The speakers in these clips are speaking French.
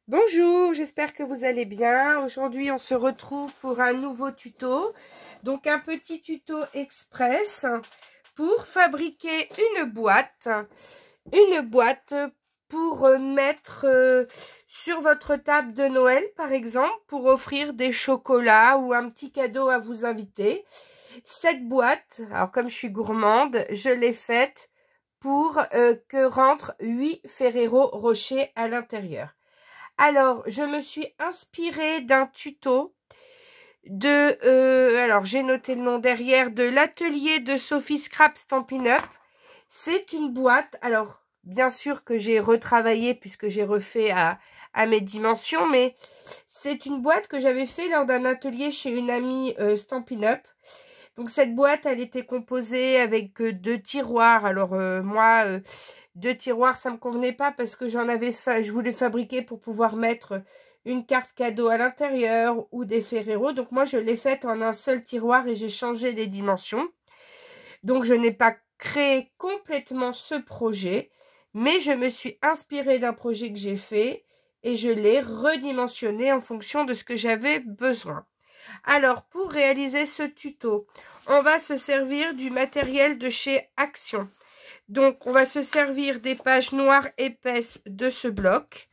Bonjour, j'espère que vous allez bien. Aujourd'hui, on se retrouve pour un nouveau tuto. Donc, un petit tuto express pour fabriquer une boîte. Une boîte pour mettre sur votre table de Noël, par exemple, pour offrir des chocolats ou un petit cadeau à vos invités. Cette boîte, alors comme je suis gourmande, je l'ai faite pour que rentrent 8 Ferrero Rocher à l'intérieur. Alors, je me suis inspirée d'un tuto alors j'ai noté le nom derrière, de l'atelier de Sophie Scrap Stampin' Up. C'est une boîte, alors bien sûr que j'ai retravaillé puisque j'ai refait à mes dimensions, mais c'est une boîte que j'avais fait lors d'un atelier chez une amie Stampin' Up. Donc cette boîte, elle était composée avec 2 tiroirs. Alors moi, 2 tiroirs, ça me convenait pas parce que je voulais fabriquer pour pouvoir mettre une carte cadeau à l'intérieur ou des Ferrero. Donc moi, je l'ai faite en un seul tiroir et j'ai changé les dimensions. Donc je n'ai pas créé complètement ce projet, mais je me suis inspirée d'un projet que j'ai fait et je l'ai redimensionné en fonction de ce que j'avais besoin. Alors, pour réaliser ce tuto, on va se servir du matériel de chez Action. Donc, on va se servir des pages noires épaisses de ce bloc.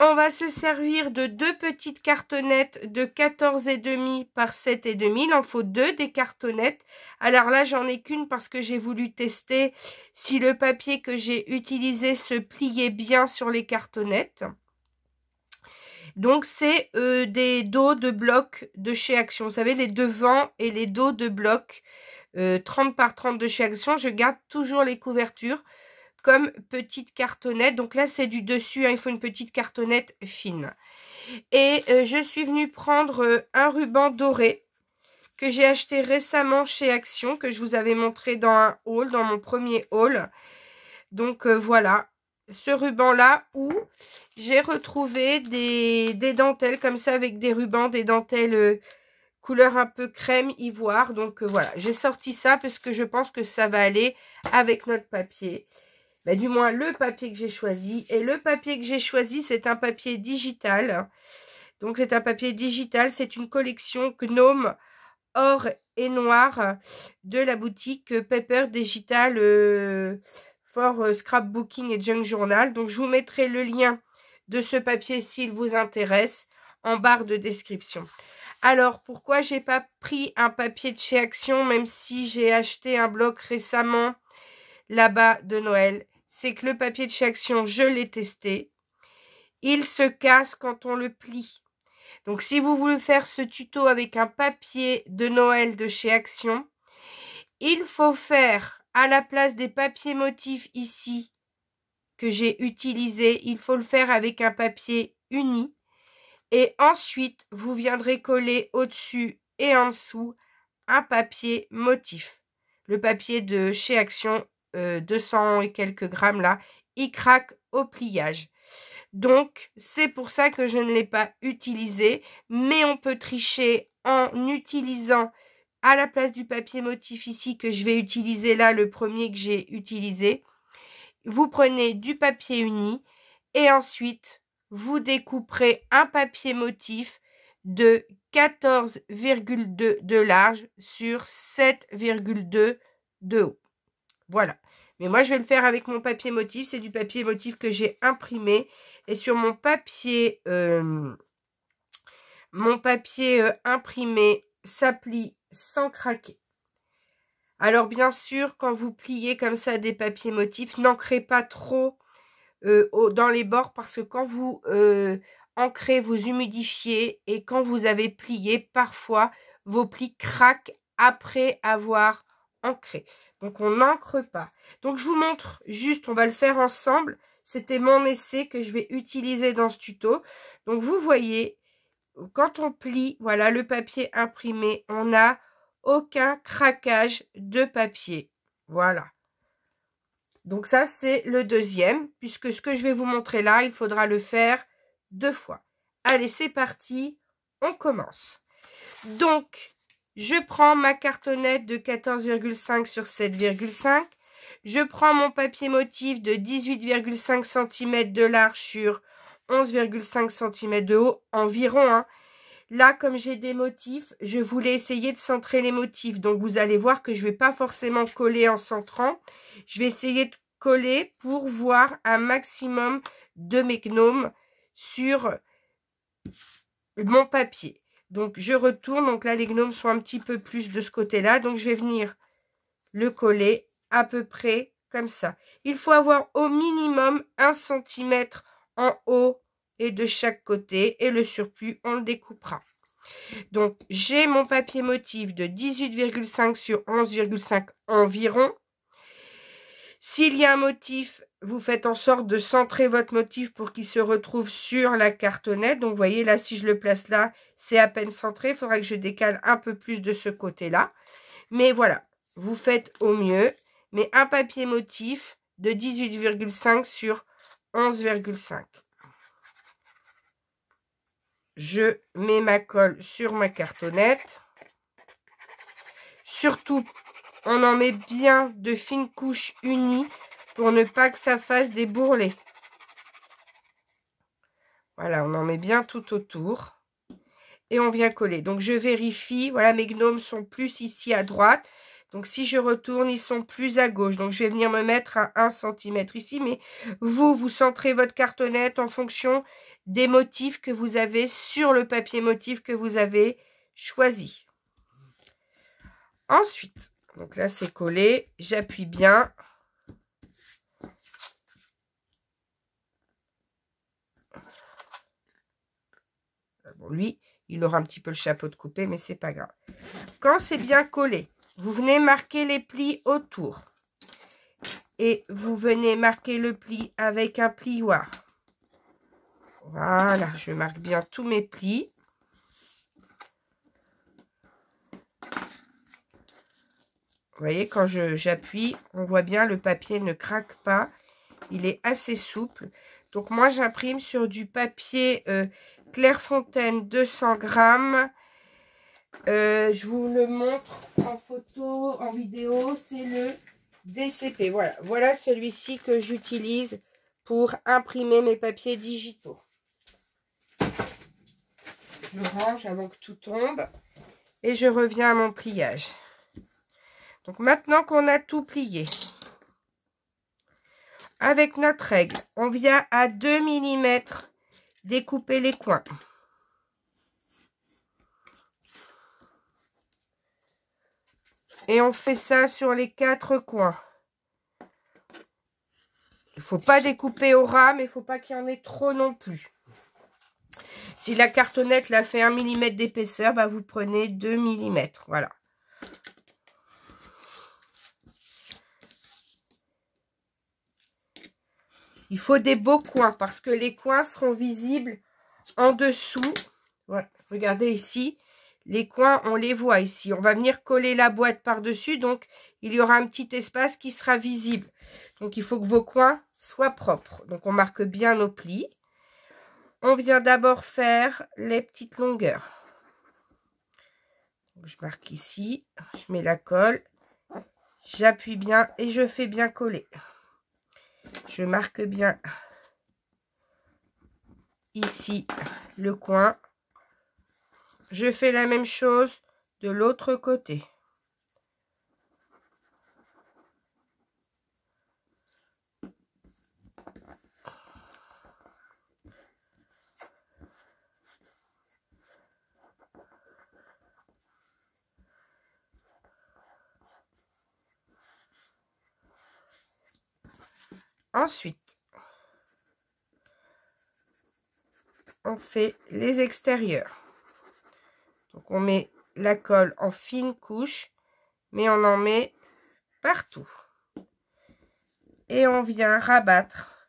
On va se servir de 2 petites cartonnettes de 14,5 par 7,5. Il en faut 2 des cartonnettes. Alors là, j'en ai qu'une parce que j'ai voulu tester si le papier que j'ai utilisé se pliait bien sur les cartonnettes. Donc, c'est des dos de blocs de chez Action. Vous savez, les devants et les dos de blocs 30 par 30 de chez Action. Je garde toujours les couvertures comme petite cartonnette. Donc là, c'est du dessus. Hein, il faut une petite cartonnette fine. Et je suis venue prendre un ruban doré que j'ai acheté récemment chez Action, que je vous avais montré dans un haul, dans mon premier haul. Donc voilà. Ce ruban-là où j'ai retrouvé des dentelles comme ça avec des rubans, des dentelles couleur un peu crème ivoire. Donc voilà, j'ai sorti ça parce que je pense que ça va aller avec notre papier. Bah, du moins le papier que j'ai choisi. Et le papier que j'ai choisi, c'est un papier digital. Donc c'est un papier digital, c'est une collection Gnome or et noir de la boutique Paper Digital for Scrapbooking et Junk Journal. Donc, je vous mettrai le lien de ce papier s'il vous intéresse en barre de description. Alors, pourquoi j'ai pas pris un papier de chez Action, même si j'ai acheté un bloc récemment là-bas de Noël? C'est que le papier de chez Action, je l'ai testé. Il se casse quand on le plie. Donc, si vous voulez faire ce tuto avec un papier de Noël de chez Action, il faut faire à la place des papiers motifs ici que j'ai utilisé, il faut le faire avec un papier uni. Et ensuite, vous viendrez coller au-dessus et en dessous un papier motif. Le papier de chez Action, 200 et quelques grammes là, il craque au pliage. Donc, c'est pour ça que je ne l'ai pas utilisé. Mais on peut tricher en utilisant à la place du papier motif ici que je vais utiliser là, le premier que j'ai utilisé. Vous prenez du papier uni et ensuite, vous découperez un papier motif de 14,2 de large sur 7,2 de haut. Voilà. Mais moi, je vais le faire avec mon papier motif. C'est du papier motif que j'ai imprimé. Et sur mon papier imprimé, ça plie sans craquer. Alors, bien sûr, quand vous pliez comme ça des papiers motifs, n'ancrez pas trop dans les bords parce que quand vous ancrez, vous humidifiez et quand vous avez plié, parfois, vos plis craquent après avoir ancré. Donc, on n'ancre pas. Donc, je vous montre juste, on va le faire ensemble. C'était mon essai que je vais utiliser dans ce tuto. Donc, vous voyez, quand on plie, voilà, le papier imprimé, on n'a aucun craquage de papier. Voilà. Donc ça, c'est le deuxième, puisque ce que je vais vous montrer là, il faudra le faire 2 fois. Allez, c'est parti, on commence. Donc, je prends ma cartonnette de 14,5 sur 7,5. Je prends mon papier motif de 18,5 cm de large sur 11,5 cm de haut environ, hein. Là, comme j'ai des motifs, je voulais essayer de centrer les motifs. Donc, vous allez voir que je ne vais pas forcément coller en centrant. Je vais essayer de coller pour voir un maximum de mes gnomes sur mon papier. Donc, je retourne. Donc là, les gnomes sont un petit peu plus de ce côté-là. Donc, je vais venir le coller à peu près comme ça. Il faut avoir au minimum 1 cm en haut et de chaque côté. Et le surplus, on le découpera. Donc, j'ai mon papier motif de 18,5 sur 11,5 environ. S'il y a un motif, vous faites en sorte de centrer votre motif pour qu'il se retrouve sur la cartonnette. Donc, vous voyez, là, si je le place là, c'est à peine centré. Il faudra que je décale un peu plus de ce côté-là. Mais voilà, vous faites au mieux. Mais un papier motif de 18,5 sur 11,5. Je mets ma colle sur ma cartonnette. Surtout, on en met bien de fines couches unies pour ne pas que ça fasse des bourrelets. Voilà, on en met bien tout autour. Et on vient coller. Donc, je vérifie. Voilà, mes gnomes sont plus ici à droite. Donc, si je retourne, ils sont plus à gauche. Donc, je vais venir me mettre à 1 cm ici. Mais vous centrez votre cartonnette en fonction des motifs que vous avez sur le papier motif que vous avez choisi. Ensuite, donc là, c'est collé. J'appuie bien. Bon, lui, il aura un petit peu le chapeau de coupé, mais c'est pas grave. Quand c'est bien collé, vous venez marquer les plis autour. Et vous venez marquer le pli avec un plioir. Voilà, je marque bien tous mes plis. Vous voyez, quand j'appuie, on voit bien, le papier ne craque pas. Il est assez souple. Donc, moi, j'imprime sur du papier Clairefontaine 200 grammes. Je vous le montre en photo, en vidéo. C'est le DCP. Voilà, voilà celui-ci que j'utilise pour imprimer mes papiers digitaux. Je range avant que tout tombe. Et je reviens à mon pliage. Donc, maintenant qu'on a tout plié, avec notre règle, on vient à 2 mm découper les coins. Et on fait ça sur les 4 coins. Il ne faut pas découper au ras, mais il ne faut pas qu'il y en ait trop non plus. Si la cartonnette la fait 1 mm d'épaisseur, bah vous prenez 2 mm. Voilà. Il faut des beaux coins parce que les coins seront visibles en dessous. Ouais, regardez ici. Les coins, on les voit ici. On va venir coller la boîte par-dessus. Donc, il y aura un petit espace qui sera visible. Donc, il faut que vos coins soient propres. Donc, on marque bien nos plis. On vient d'abord faire les petites longueurs. Donc, je marque ici. Je mets la colle. J'appuie bien et je fais bien coller. Je marque bien ici le coin. Je fais la même chose de l'autre côté. Ensuite, on fait les extérieurs. Donc, on met la colle en fine couche, mais on en met partout. Et on vient rabattre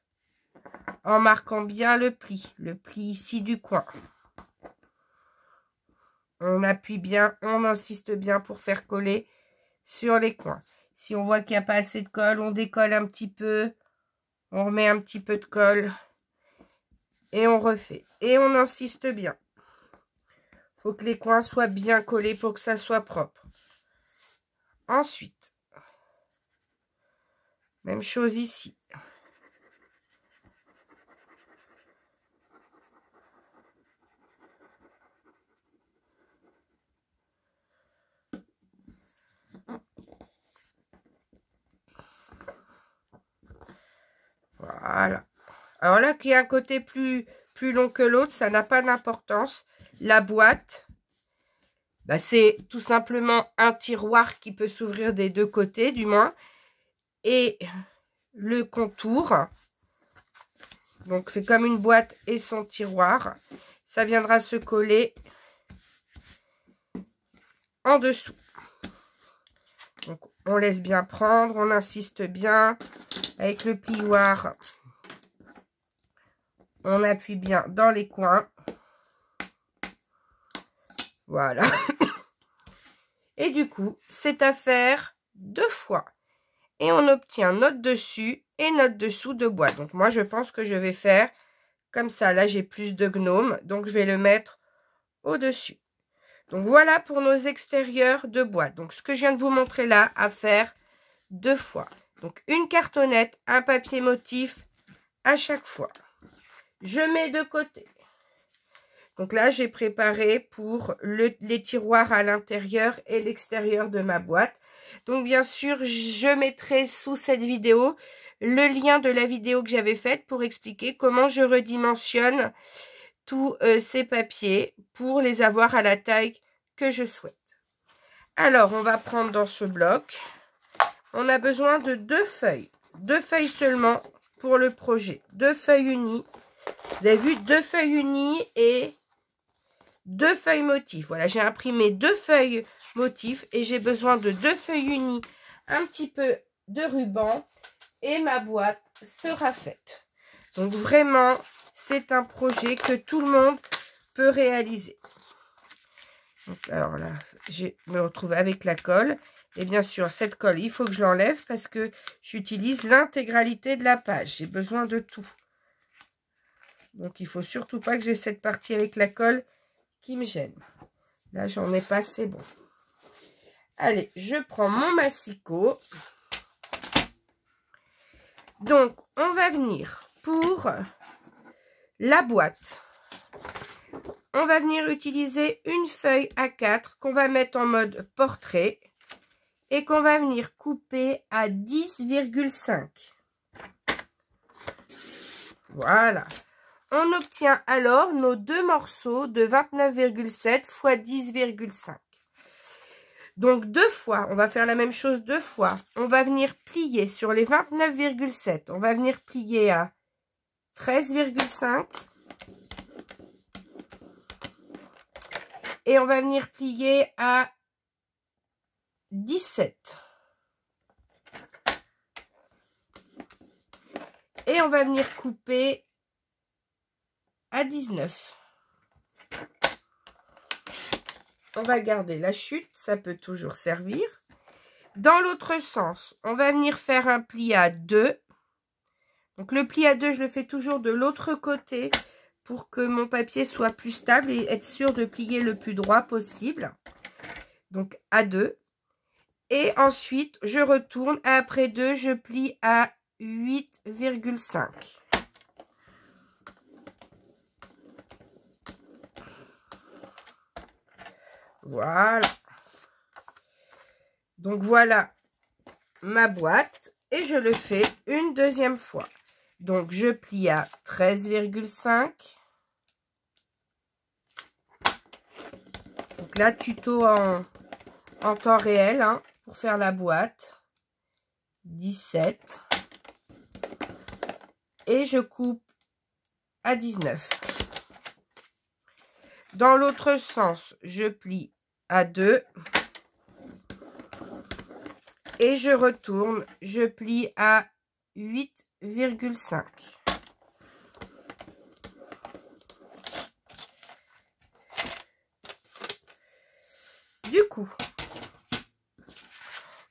en marquant bien le pli ici du coin. On appuie bien, on insiste bien pour faire coller sur les coins. Si on voit qu'il n'y a pas assez de colle, on décolle un petit peu, on remet un petit peu de colle et on refait. Et on insiste bien. Il faut que les coins soient bien collés pour que ça soit propre. Ensuite, même chose ici. Alors là, qu'il y a un côté plus long que l'autre, ça n'a pas d'importance. La boîte, bah, c'est tout simplement un tiroir qui peut s'ouvrir des deux côtés, du moins. Et le contour, donc c'est comme une boîte et son tiroir. Ça viendra se coller en dessous. Donc on laisse bien prendre, on insiste bien avec le plioir. On appuie bien dans les coins. Voilà. Et du coup, c'est à faire 2 fois. Et on obtient notre dessus et notre dessous de bois. Donc moi, je pense que je vais faire comme ça. Là, j'ai plus de gnome, donc je vais le mettre au-dessus. Donc voilà pour nos extérieurs de boîte. Donc ce que je viens de vous montrer là, à faire 2 fois. Donc une cartonnette, un papier motif à chaque fois. Je mets de côté. Donc là, j'ai préparé pour les tiroirs à l'intérieur et l'extérieur de ma boîte. Donc bien sûr, je mettrai sous cette vidéo le lien de la vidéo que j'avais faite pour expliquer comment je redimensionne tous ces papiers pour les avoir à la taille que je souhaite. Alors, on va prendre dans ce bloc, on a besoin de 2 feuilles. 2 feuilles seulement pour le projet. 2 feuilles unies. Vous avez vu, 2 feuilles unies et 2 feuilles motifs. Voilà, j'ai imprimé 2 feuilles motifs et j'ai besoin de 2 feuilles unies, un petit peu de ruban et ma boîte sera faite. Donc vraiment, c'est un projet que tout le monde peut réaliser. Donc, alors là, je me retrouve avec la colle. Et bien sûr, cette colle, il faut que je l'enlève parce que j'utilise l'intégralité de la page. J'ai besoin de tout. Donc, il ne faut surtout pas que j'ai cette partie avec la colle qui me gêne. Là, j'en ai pas assez, bon. Allez, je prends mon massicot. Donc, on va venir pour la boîte. On va venir utiliser une feuille A4 qu'on va mettre en mode portrait et qu'on va venir couper à 10,5. Voilà. On obtient alors nos 2 morceaux de 29,7 x 10,5. Donc 2 fois, on va faire la même chose 2 fois. On va venir plier sur les 29,7. On va venir plier à 13,5. Et on va venir plier à 17. Et on va venir couper à 19. On va garder la chute, ça peut toujours servir. Dans l'autre sens, on va venir faire un pli à 2. Donc le pli à 2, je le fais toujours de l'autre côté pour que mon papier soit plus stable et être sûr de plier le plus droit possible. Donc à 2. Et ensuite, je retourne. Après 2, je plie à 8,5. Voilà. Donc voilà ma boîte. Et je le fais une deuxième fois. Donc je plie à 13,5. Donc là, tuto en temps réel, hein, pour faire la boîte. 17. Et je coupe à 19. Dans l'autre sens, je plie à 2. Et je retourne, je plie à 8,5. Du coup,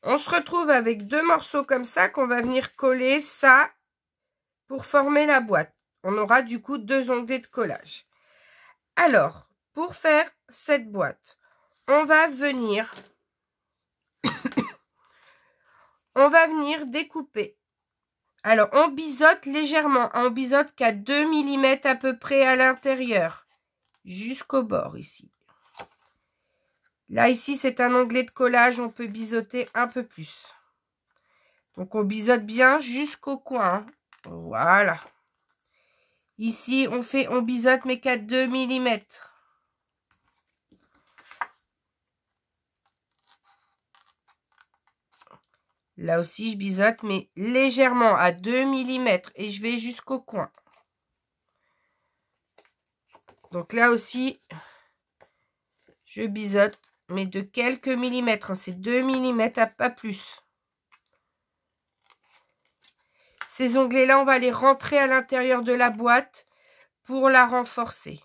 on se retrouve avec 2 morceaux comme ça qu'on va venir coller ça pour former la boîte. On aura du coup 2 onglets de collage. Alors, pour faire cette boîte, on va venir découper. Alors, on biseaute légèrement. On biseaute qu'à 2 mm à peu près à l'intérieur. Jusqu'au bord ici. Là, ici, c'est un onglet de collage. On peut biseauter un peu plus. Donc, on biseaute bien jusqu'au coin. Voilà. Ici, on biseaute, mais qu'à 2 mm. Là aussi, je biseaute, mais légèrement, à 2 mm. Et je vais jusqu'au coin. Donc là aussi, je biseaute, mais de quelques millimètres. C'est 2 mm, pas plus. Ces onglets-là, on va les rentrer à l'intérieur de la boîte pour la renforcer.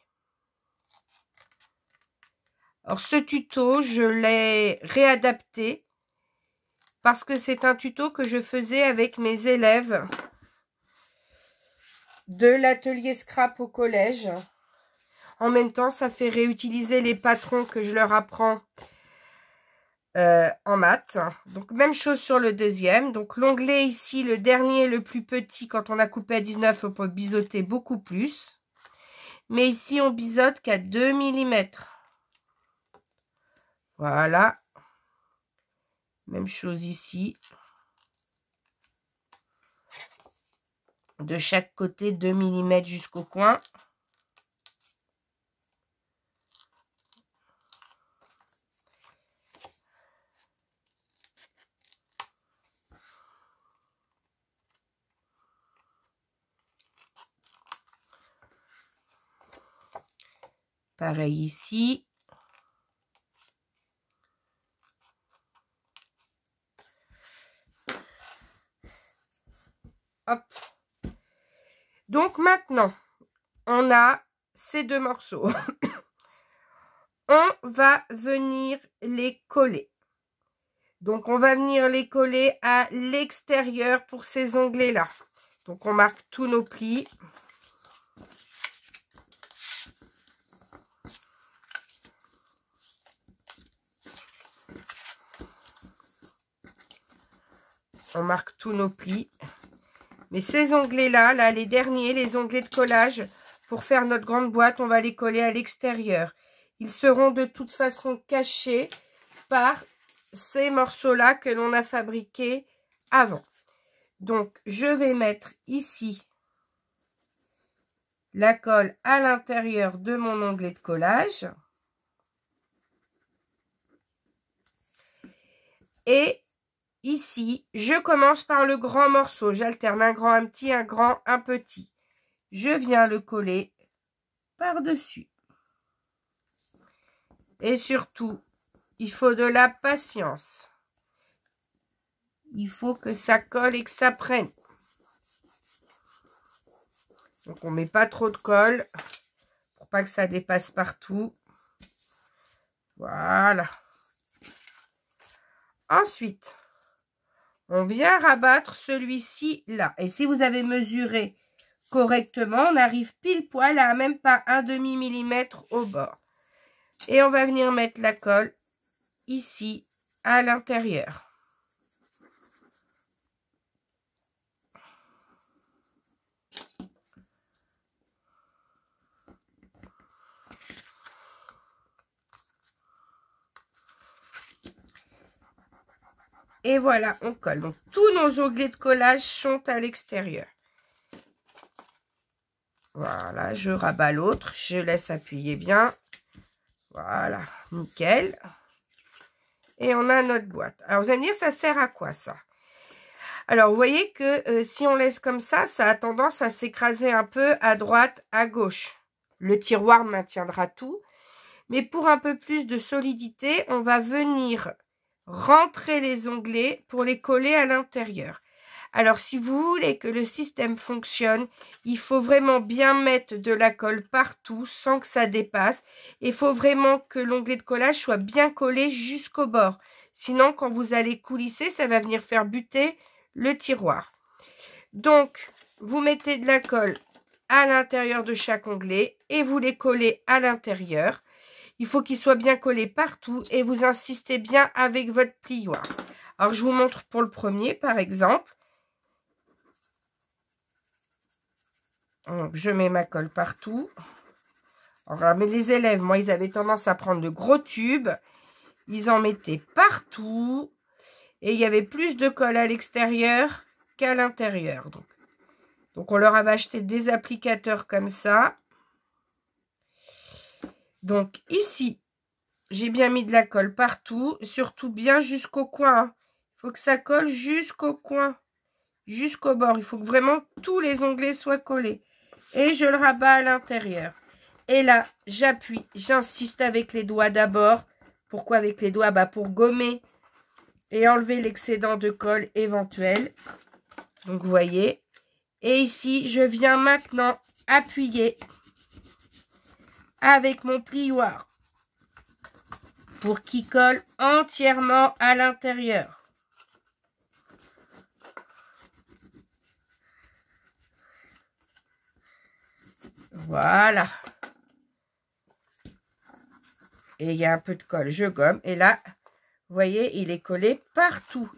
Alors, ce tuto, je l'ai réadapté parce que c'est un tuto que je faisais avec mes élèves de l'atelier scrap au collège. En même temps, ça fait réutiliser les patrons que je leur apprends en maths. Donc, même chose sur le deuxième. Donc, l'onglet ici, le dernier, le plus petit, quand on a coupé à 19, on peut biseauter beaucoup plus. Mais ici, on biseaute qu'à 2 mm. Voilà. Même chose ici. De chaque côté, 2 mm jusqu'au coin. Pareil ici. Hop. Donc maintenant, on a ces deux morceaux. On va venir les coller. Donc on va venir les coller à l'extérieur pour ces onglets-là. Donc on marque tous nos plis. On marque tous nos plis. Mais ces onglets-là, là, les derniers, les onglets de collage, pour faire notre grande boîte, on va les coller à l'extérieur. Ils seront de toute façon cachés par ces morceaux-là que l'on a fabriqués avant. Donc, je vais mettre ici la colle à l'intérieur de mon onglet de collage. Et ici, je commence par le grand morceau. J'alterne un grand, un petit, un grand, un petit. Je viens le coller par-dessus. Et surtout, il faut de la patience. Il faut que ça colle et que ça prenne. Donc, on ne met pas trop de colle pour pas que ça dépasse partout. Voilà. Ensuite, on vient rabattre celui-ci là. Et si vous avez mesuré correctement, on arrive pile poil à même pas un demi-millimètre au bord. Et on va venir mettre la colle ici à l'intérieur. Et voilà, on colle. Donc, tous nos onglets de collage sont à l'extérieur. Voilà, je rabats l'autre. Je laisse appuyer bien. Voilà, nickel. Et on a notre boîte. Alors, vous allez me dire, ça sert à quoi, ça? Alors, vous voyez que si on laisse comme ça, ça a tendance à s'écraser un peu à droite, à gauche. Le tiroir maintiendra tout. Mais pour un peu plus de solidité, on va venir rentrer les onglets pour les coller à l'intérieur. Alors, si vous voulez que le système fonctionne, il faut vraiment bien mettre de la colle partout sans que ça dépasse. Il faut vraiment que l'onglet de collage soit bien collé jusqu'au bord. Sinon, quand vous allez coulisser, ça va venir faire buter le tiroir. Donc, vous mettez de la colle à l'intérieur de chaque onglet et vous les collez à l'intérieur. Il faut qu'il soit bien collé partout et vous insistez bien avec votre plioir. Alors, je vous montre pour le premier, par exemple. Donc, je mets ma colle partout. Alors, mais les élèves, moi, ils avaient tendance à prendre de gros tubes. Ils en mettaient partout. Et il y avait plus de colle à l'extérieur qu'à l'intérieur. Donc, Donc, on leur avait acheté des applicateurs comme ça. Donc, ici, j'ai bien mis de la colle partout, surtout bien jusqu'au coin. Il faut que ça colle jusqu'au coin, jusqu'au bord. Il faut que vraiment tous les onglets soient collés. Et je le rabats à l'intérieur. Et là, j'appuie, j'insiste avec les doigts d'abord. Pourquoi avec les doigts? Pour gommer et enlever l'excédent de colle éventuel. Donc, vous voyez. Et ici, je viens maintenant appuyer avec mon plioir pour qu'il colle entièrement à l'intérieur. Voilà. Et il y a un peu de colle, je gomme. Et là, vous voyez, il est collé partout.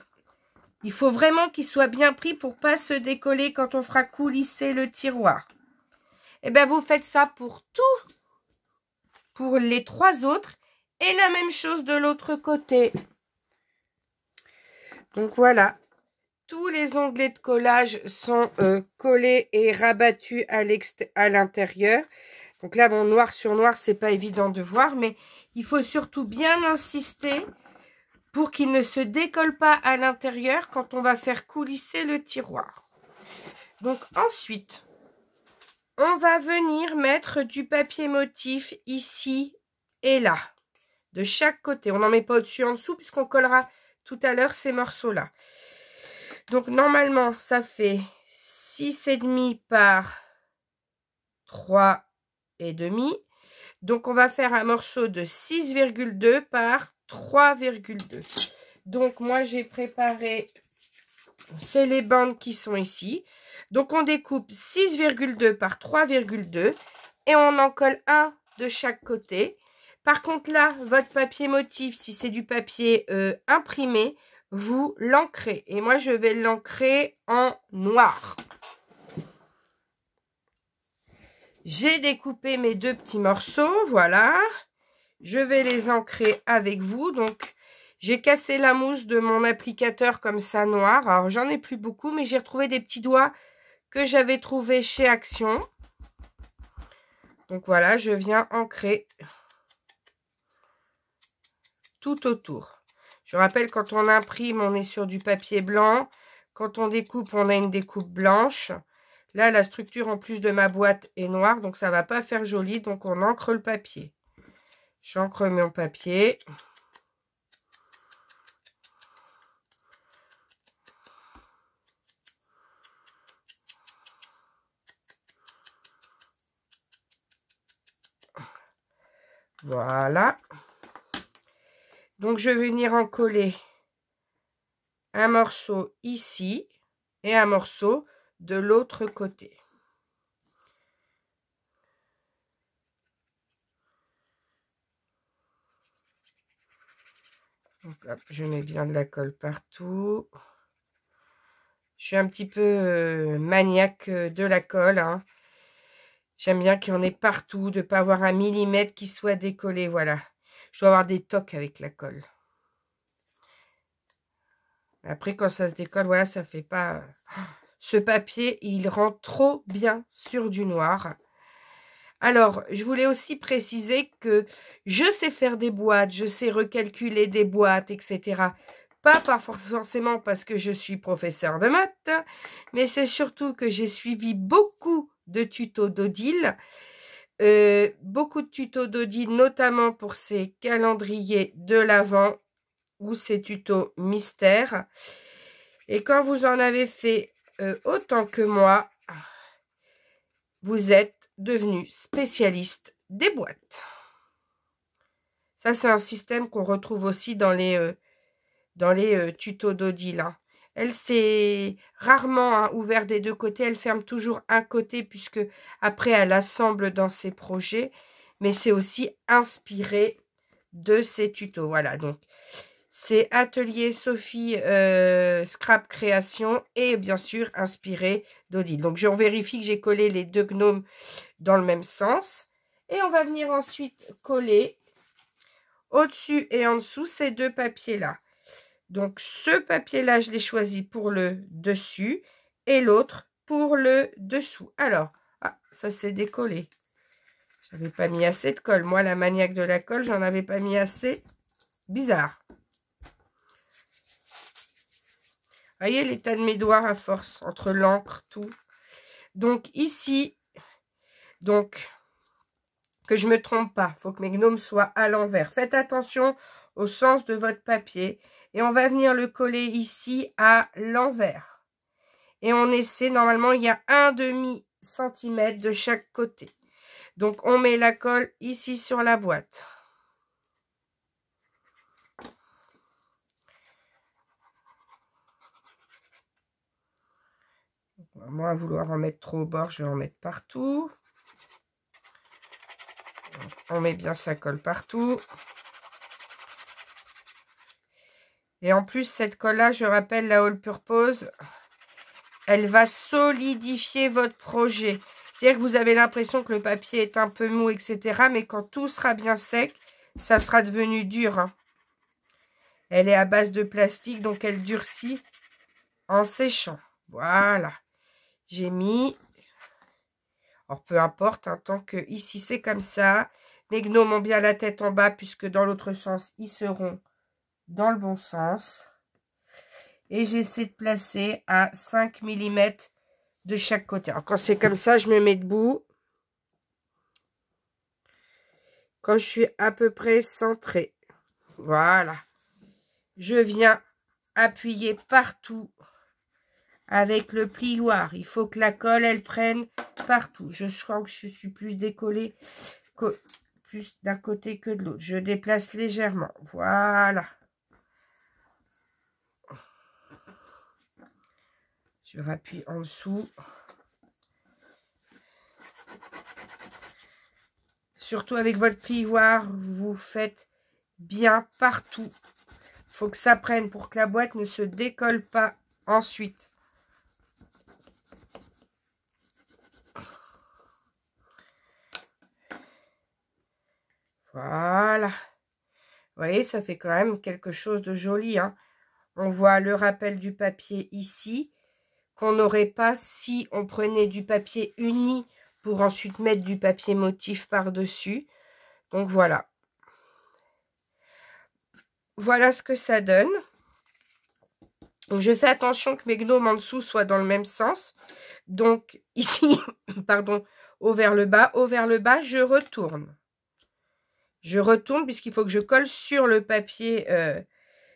Il faut vraiment qu'il soit bien pris pour pas se décoller quand on fera coulisser le tiroir. Et bien, vous faites ça pour tout, pour les 3 autres. Et la même chose de l'autre côté. Donc voilà. Tous les onglets de collage sont collés et rabattus à l'intérieur. Donc là, bon, noir sur noir, c'est pas évident de voir, mais il faut surtout bien insister pour qu'il ne se décolle pas à l'intérieur quand on va faire coulisser le tiroir. Donc ensuite, on va venir mettre du papier motif ici et là, de chaque côté. On n'en met pas au-dessus, en dessous, puisqu'on collera tout à l'heure ces morceaux-là. Donc normalement, ça fait 6,5 par 3,5. Donc on va faire un morceau de 6,2 par 3,2. Donc moi j'ai préparé, c'est les bandes qui sont ici. Donc on découpe 6,2 par 3,2 et on en colle un de chaque côté. Par contre là, votre papier motif, si c'est du papier imprimé, vous l'ancrez. Et moi je vais l'ancrer en noir. J'ai découpé mes 2 petits morceaux, voilà. Je vais les ancrer avec vous. Donc, j'ai cassé la mousse de mon applicateur comme ça noir. Alors, j'en ai plus beaucoup, mais j'ai retrouvé des petits doigts que j'avais trouvés chez Action. Donc, voilà, je viens ancrer tout autour. Je rappelle, quand on imprime, on est sur du papier blanc. Quand on découpe, on a une découpe blanche. Là, la structure en plus de ma boîte est noire, donc ça ne va pas faire joli. Donc, on encre le papier. J'encre mon papier. Voilà. Donc, je vais venir en coller un morceau ici et un morceau de l'autre côté. Donc, hop, je mets bien de la colle partout. Je suis un petit peu maniaque de la colle, hein. J'aime bien qu'il y en ait partout, de ne pas avoir un millimètre qui soit décollé. Voilà. Je dois avoir des tocs avec la colle. Après, quand ça se décolle, voilà, ça fait pas... Ce papier, il rend trop bien sur du noir. Alors, je voulais aussi préciser que je sais faire des boîtes, je sais recalculer des boîtes, etc. Pas forcément parce que je suis professeur de maths, mais c'est surtout que j'ai suivi beaucoup de tutos d'Odile. Beaucoup de tutos d'Odile, notamment pour ces calendriers de l'Avent ou ces tutos mystères. Et quand vous en avez fait autant que moi, vous êtes devenu spécialiste des boîtes. Ça, c'est un système qu'on retrouve aussi dans les tutos d'Odile. Hein. Elle s'est rarement ouverte des 2 côtés. Elle ferme toujours un côté puisque après, elle assemble dans ses projets. Mais c'est aussi inspiré de ses tutos. Voilà, donc c'est Atelier Sophie Scrap Création et bien sûr inspiré d'Odile. Donc je vérifie que j'ai collé les 2 gnomes dans le même sens. Et on va venir ensuite coller au-dessus et en dessous ces 2 papiers-là. Donc ce papier-là, je l'ai choisi pour le dessus et l'autre pour le dessous. Alors, ah, ça s'est décollé. J'avais pas mis assez de colle. Moi, la maniaque de la colle, j'en avais pas mis assez. Bizarre. Voyez l'état de mes doigts à force, entre l'encre, tout. Donc ici, donc, que je me trompe pas, il faut que mes gnomes soient à l'envers. Faites attention au sens de votre papier. Et on va venir le coller ici à l'envers. Et on essaie, normalement, il y a 1/2 centimètre de chaque côté. Donc, on met la colle ici sur la boîte. Moi, à vouloir en mettre trop au bord, je vais en mettre partout. Donc, on met bien sa colle partout. Et en plus, cette colle-là, je rappelle la All Purpose, elle va solidifier votre projet. C'est-à-dire que vous avez l'impression que le papier est un peu mou, etc. Mais quand tout sera bien sec, ça sera devenu dur. Hein. Elle est à base de plastique, donc elle durcit en séchant. Voilà. J'ai mis... Alors, peu importe, hein, tant que ici, c'est comme ça. Mes gnomes ont bien la tête en bas, puisque dans l'autre sens, ils seront dans le bon sens. Et j'essaie de placer à 5 mm de chaque côté. Alors, quand c'est comme ça, je me mets debout. Quand je suis à peu près centrée. Voilà. Je viens appuyer partout avec le plioir. Il faut que la colle, elle prenne partout. Je crois que je suis plus décollée, plus d'un côté que de l'autre. Je déplace légèrement. Voilà. Je rappuie en dessous. Surtout avec votre plioir, vous faites bien partout. Il faut que ça prenne pour que la boîte ne se décolle pas ensuite. Voilà. Vous voyez, ça fait quand même quelque chose de joli. Hein. On voit le rappel du papier ici, qu'on n'aurait pas si on prenait du papier uni pour ensuite mettre du papier motif par-dessus. Donc voilà. Voilà ce que ça donne. Donc je fais attention que mes gnomes en dessous soient dans le même sens. Donc ici, pardon, haut vers le bas, je retourne. Je retourne puisqu'il faut que je colle sur le papier,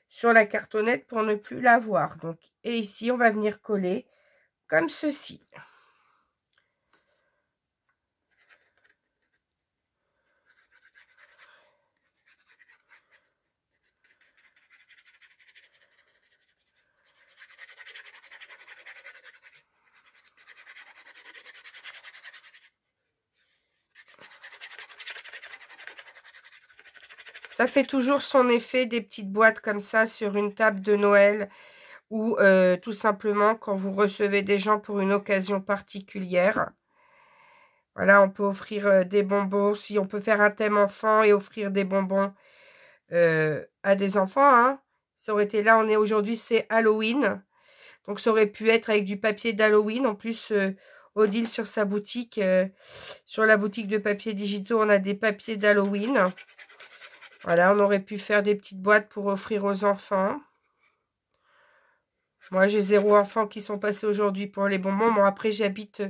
sur la cartonnette pour ne plus la voir. Donc, et ici, on va venir coller comme ceci. Ça fait toujours son effet, des petites boîtes comme ça sur une table de Noël ou tout simplement quand vous recevez des gens pour une occasion particulière. Voilà, on peut offrir des bonbons. Si on peut faire un thème enfant et offrir des bonbons à des enfants. Hein. Ça aurait été là, on est aujourd'hui, c'est Halloween. Donc ça aurait pu être avec du papier d'Halloween. En plus, Odile sur sa boutique, sur la boutique de papier digitaux, on a des papiers d'Halloween. Voilà, on aurait pu faire des petites boîtes pour offrir aux enfants. Moi, j'ai 0 enfants qui sont passés aujourd'hui pour les bonbons. Bon, après, j'habite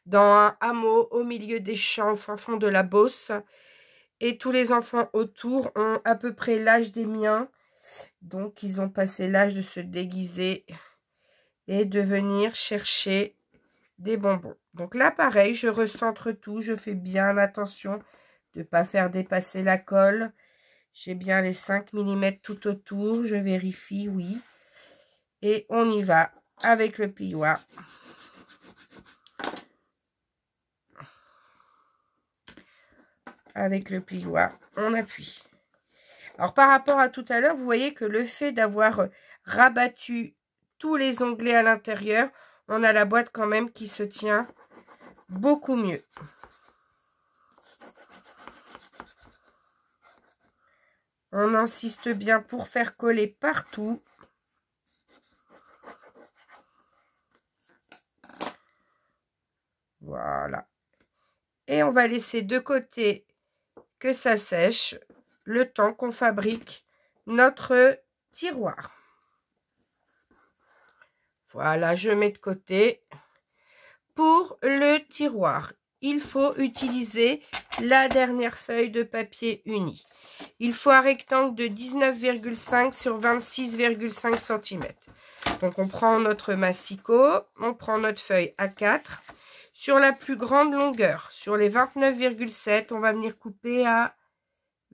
dans un hameau au milieu des champs, au fin fond de la Beauce. Et tous les enfants autour ont à peu près l'âge des miens. Donc, ils ont passé l'âge de se déguiser et de venir chercher des bonbons. Donc là, pareil, je recentre tout. Je fais bien attention de ne pas faire dépasser la colle. J'ai bien les 5 mm tout autour. Je vérifie, oui. Et on y va avec le plioir. Avec le plioir, on appuie. Alors, par rapport à tout à l'heure, vous voyez que le fait d'avoir rabattu tous les onglets à l'intérieur, on a la boîte quand même qui se tient beaucoup mieux. On insiste bien pour faire coller partout. Voilà. Et on va laisser de côté que ça sèche le temps qu'on fabrique notre tiroir. Voilà, je mets de côté. Pour le tiroir, il faut utiliser la dernière feuille de papier uni. Il faut un rectangle de 19,5 sur 26,5 cm. Donc on prend notre massicot, on prend notre feuille A4. Sur la plus grande longueur, sur les 29,7, on va venir couper à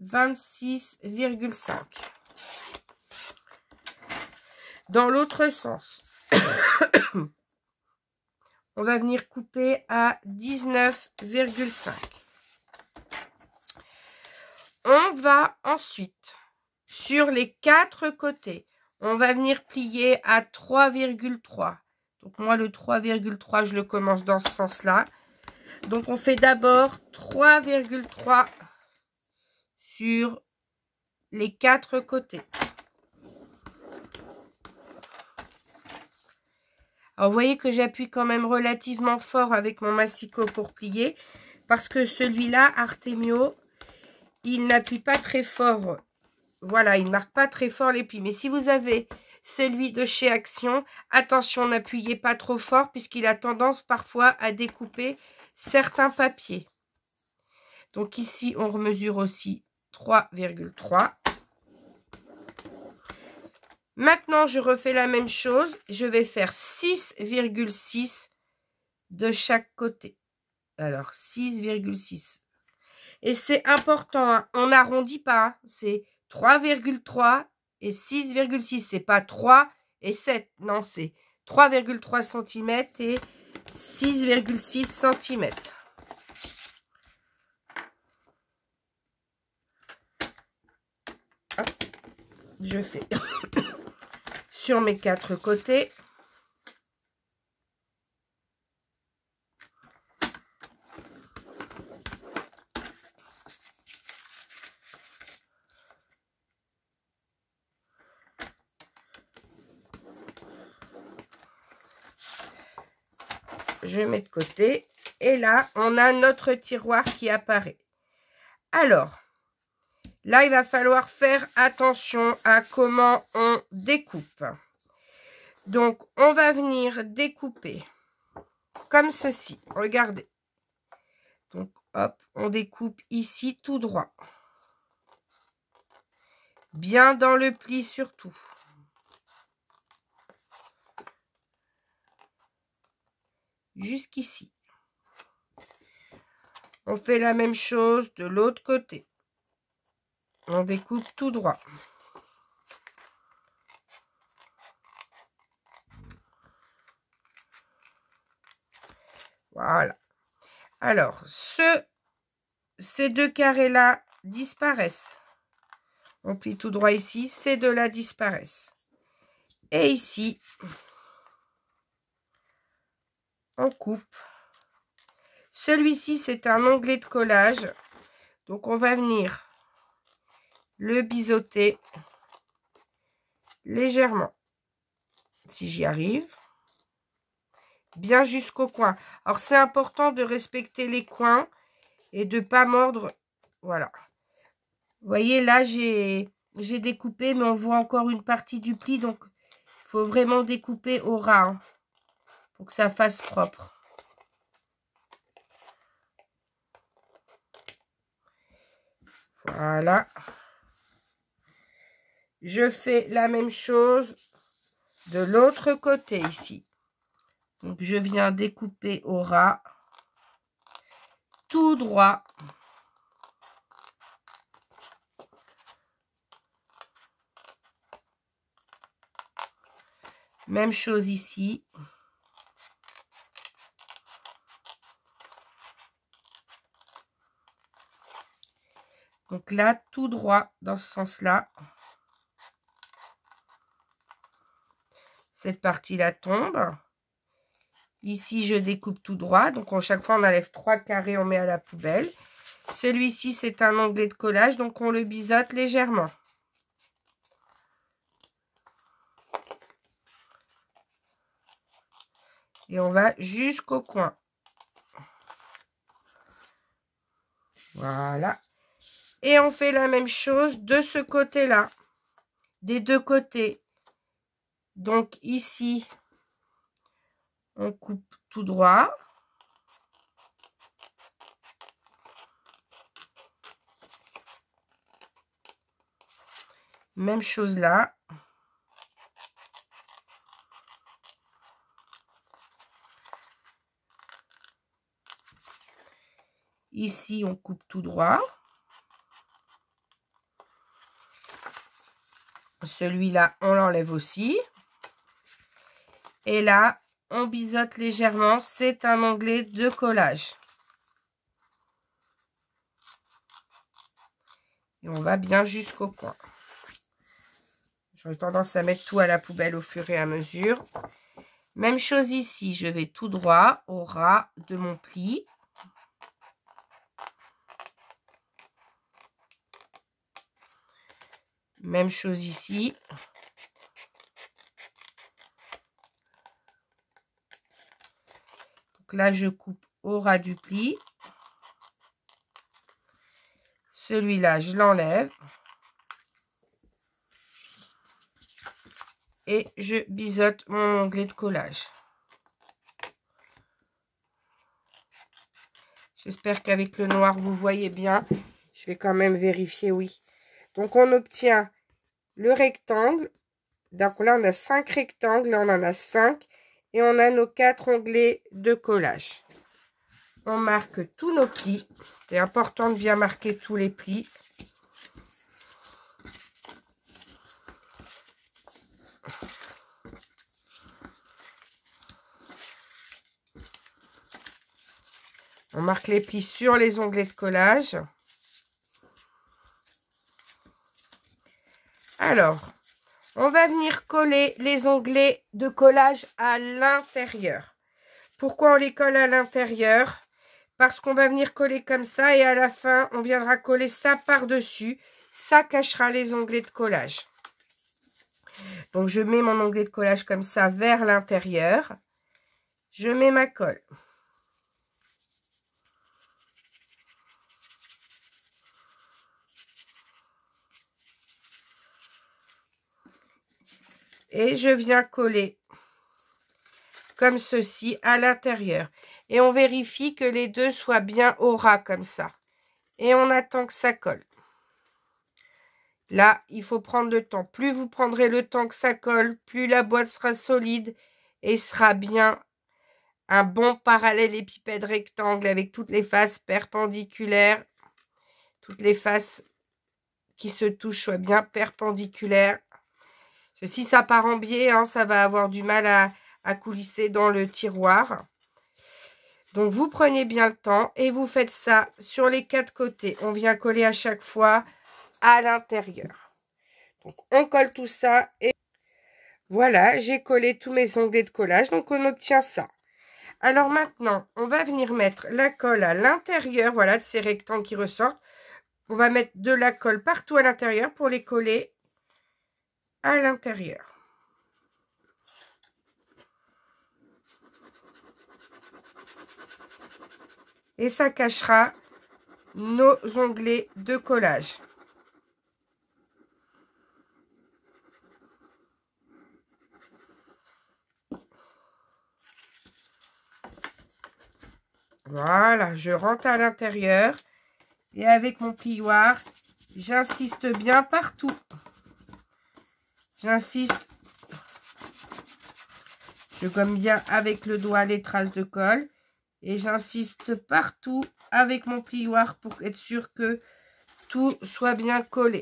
26,5. Dans l'autre sens, on va venir couper à 19,5. On va ensuite, sur les 4 côtés, on va venir plier à 3,3. Donc moi, le 3,3, je le commence dans ce sens-là. Donc on fait d'abord 3,3 sur les 4 côtés. Alors vous voyez que j'appuie quand même relativement fort avec mon massicot pour plier. Parce que celui-là, Artemio, il n'appuie pas très fort. Voilà, il ne marque pas très fort les plis. Mais si vous avez celui de chez Action, attention, n'appuyez pas trop fort puisqu'il a tendance parfois à découper certains papiers. Donc ici, on remesure aussi 3,3. Maintenant, je refais la même chose. Je vais faire 6,6 de chaque côté. Alors, 6,6. Et c'est important, hein, on n'arrondit pas. Hein, c'est 3,3 et 6,6. C'est pas 3 et 7. Non, c'est 3,3 cm et 6,6 cm. Hop, je fais sur mes 4 côtés. Je mets de côté. Et là, on a notre tiroir qui apparaît. Alors, là, il va falloir faire attention à comment on découpe. Donc, on va venir découper comme ceci. Regardez. Donc, hop, on découpe ici tout droit. Bien dans le pli surtout. Jusqu'ici. On fait la même chose de l'autre côté. On découpe tout droit. Voilà. Alors, ces 2 carrés-là disparaissent. On plie tout droit ici. Ces 2-là disparaissent. Et ici, on coupe. Celui-ci, c'est un onglet de collage. Donc, on va venir le biseauter légèrement. Si j'y arrive. Bien jusqu'au coin. Alors, c'est important de respecter les coins et de ne pas mordre. Voilà. Vous voyez, là, j'ai découpé, mais on voit encore une partie du pli. Donc, il faut vraiment découper au ras hein, pour que ça fasse propre. Voilà. Je fais la même chose de l'autre côté ici. Donc, je viens découper au ras, tout droit. Même chose ici. Donc là, tout droit dans ce sens-là. Cette partie-là tombe. Ici, je découpe tout droit. Donc, chaque fois, on enlève 3 carrés, on met à la poubelle. Celui-ci, c'est un onglet de collage. Donc, on le biseaute légèrement. Et on va jusqu'au coin. Voilà. Et on fait la même chose de ce côté-là, des deux côtés. Donc ici, on coupe tout droit. Même chose là. Ici, on coupe tout droit. Celui-là, on l'enlève aussi. Et là, on biseaute légèrement. C'est un onglet de collage. Et on va bien jusqu'au coin. J'aurais tendance à mettre tout à la poubelle au fur et à mesure. Même chose ici. Je vais tout droit au ras de mon pli. Même chose ici. Donc là, je coupe au ras du pli. Celui-là, je l'enlève. Et je biseaute mon onglet de collage. J'espère qu'avec le noir, vous voyez bien. Je vais quand même vérifier, oui. Donc, on obtient le rectangle. Donc là, on a 5 rectangles. Là, on en a 5. Et on a nos 4 onglets de collage. On marque tous nos plis. C'est important de bien marquer tous les plis. On marque les plis sur les onglets de collage. Alors, on va venir coller les onglets de collage à l'intérieur. Pourquoi on les colle à l'intérieur? Parce qu'on va venir coller comme ça et à la fin, on viendra coller ça par-dessus. Ça cachera les onglets de collage. Donc, je mets mon onglet de collage comme ça vers l'intérieur. Je mets ma colle. Et je viens coller comme ceci à l'intérieur. Et on vérifie que les deux soient bien au ras comme ça. Et on attend que ça colle. Là, il faut prendre le temps. Plus vous prendrez le temps que ça colle, plus la boîte sera solide et sera bien un bon parallélépipède rectangle avec toutes les faces perpendiculaires. Toutes les faces qui se touchent soient bien perpendiculaires. Parce que si ça part en biais, hein, ça va avoir du mal à coulisser dans le tiroir. Donc, vous prenez bien le temps et vous faites ça sur les 4 côtés. On vient coller à chaque fois à l'intérieur. Donc, on colle tout ça et voilà, j'ai collé tous mes onglets de collage. Donc, on obtient ça. Alors, maintenant, on va venir mettre la colle à l'intérieur, voilà, de ces rectangles qui ressortent. On va mettre de la colle partout à l'intérieur pour les coller à l'intérieur. Et ça cachera nos onglets de collage. Voilà, je rentre à l'intérieur. Et avec mon plioir, j'insiste bien partout. J'insiste. Je gomme bien avec le doigt les traces de colle. Et j'insiste partout avec mon plioir pour être sûr que tout soit bien collé.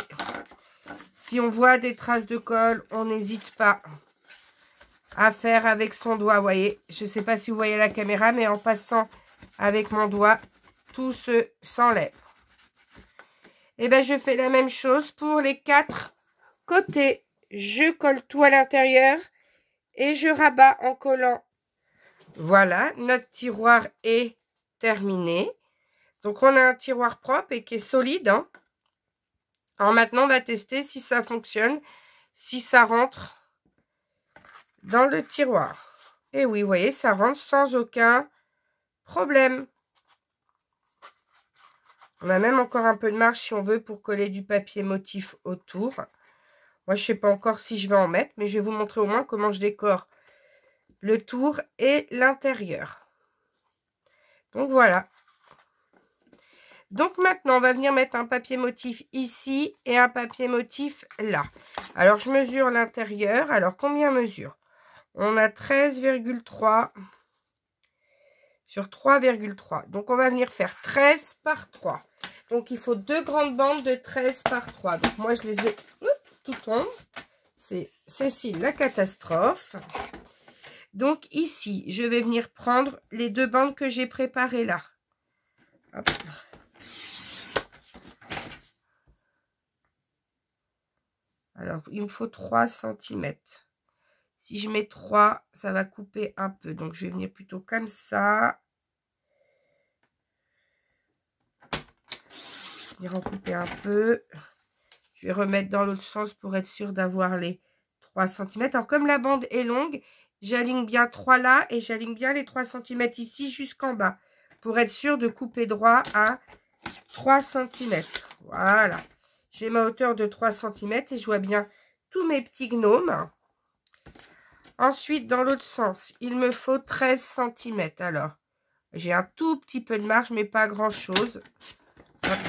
Si on voit des traces de colle, on n'hésite pas à faire avec son doigt. Vous voyez, je ne sais pas si vous voyez la caméra, mais en passant avec mon doigt, tout s'enlève. Et bien, je fais la même chose pour les 4 côtés. Je colle tout à l'intérieur et je rabats en collant. Voilà, notre tiroir est terminé. Donc, on a un tiroir propre et qui est solide. Hein. Alors, maintenant, on va tester si ça fonctionne, si ça rentre dans le tiroir. Et oui, vous voyez, ça rentre sans aucun problème. On a même encore un peu de marge si on veut pour coller du papier motif autour. Moi, je ne sais pas encore si je vais en mettre, mais je vais vous montrer au moins comment je décore le tour et l'intérieur. Donc voilà. Donc maintenant, on va venir mettre un papier motif ici et un papier motif là. Alors, je mesure l'intérieur. Alors, combien mesure? On a 13,3 sur 3,3. Donc, on va venir faire 13 par 3. Donc, il faut deux grandes bandes de 13 par 3. Donc, moi, je les ai... tout tombe. C'est Cécile la catastrophe. Donc, ici, je vais venir prendre les deux bandes que j'ai préparées là. Hop. Alors, il me faut 3 cm. Si je mets 3, ça va couper un peu. Donc, je vais venir plutôt comme ça. Je vais en couper un peu. Je vais remettre dans l'autre sens pour être sûr d'avoir les 3 cm. Alors, comme la bande est longue, j'aligne bien 3 là et j'aligne bien les 3 cm ici jusqu'en bas. Pour être sûr de couper droit à 3 cm. Voilà. J'ai ma hauteur de 3 cm et je vois bien tous mes petits gnomes. Ensuite, dans l'autre sens, il me faut 13 cm. Alors, j'ai un tout petit peu de marge, mais pas grand-chose.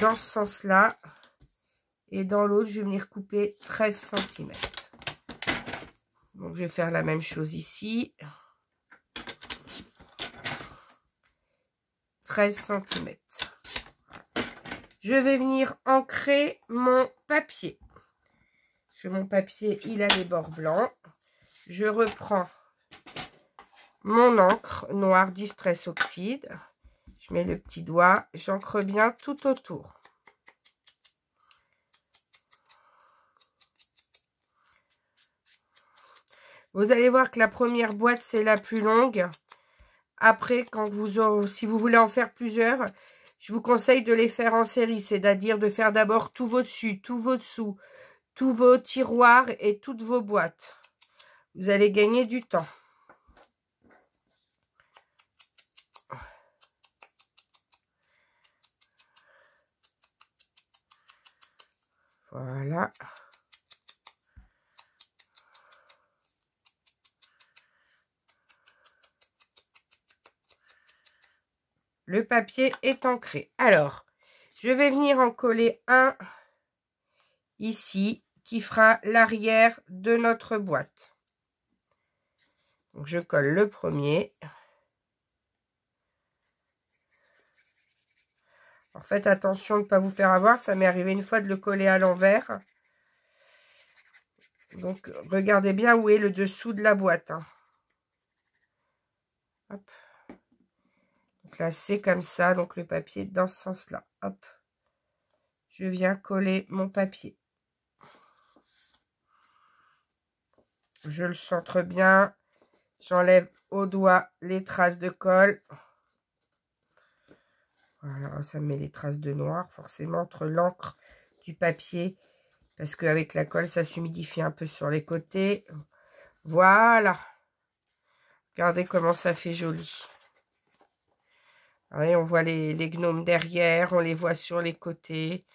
Dans ce sens-là. Et dans l'autre, je vais venir couper 13 cm. Donc, je vais faire la même chose ici. 13 cm. Je vais venir ancrer mon papier. Parce que mon papier, il a les bords blancs. Je reprends mon encre noire Distress Oxide. Je mets le petit doigt. J'ancre bien tout autour. Vous allez voir que la première boîte, c'est la plus longue. Après, si vous voulez en faire plusieurs, je vous conseille de les faire en série. C'est-à-dire de faire d'abord tous vos dessus, tous vos dessous, tous vos tiroirs et toutes vos boîtes. Vous allez gagner du temps. Voilà. Le papier est ancré. Alors, je vais venir en coller un ici qui fera l'arrière de notre boîte. Donc, je colle le premier. Alors, faites attention de ne pas vous faire avoir. Ça m'est arrivé une fois de le coller à l'envers. Donc, regardez bien où est le dessous de la boîte. Hein. Hop. Donc là, c'est comme ça. Donc, le papier dans ce sens-là. Hop. Je viens coller mon papier. Je le centre bien. J'enlève au doigt les traces de colle. Voilà, ça me met les traces de noir, forcément, entre l'encre du papier. Parce qu'avec la colle, ça s'humidifie un peu sur les côtés. Voilà. Regardez comment ça fait joli. Voyez, on voit les gnomes derrière, on les voit sur les côtés.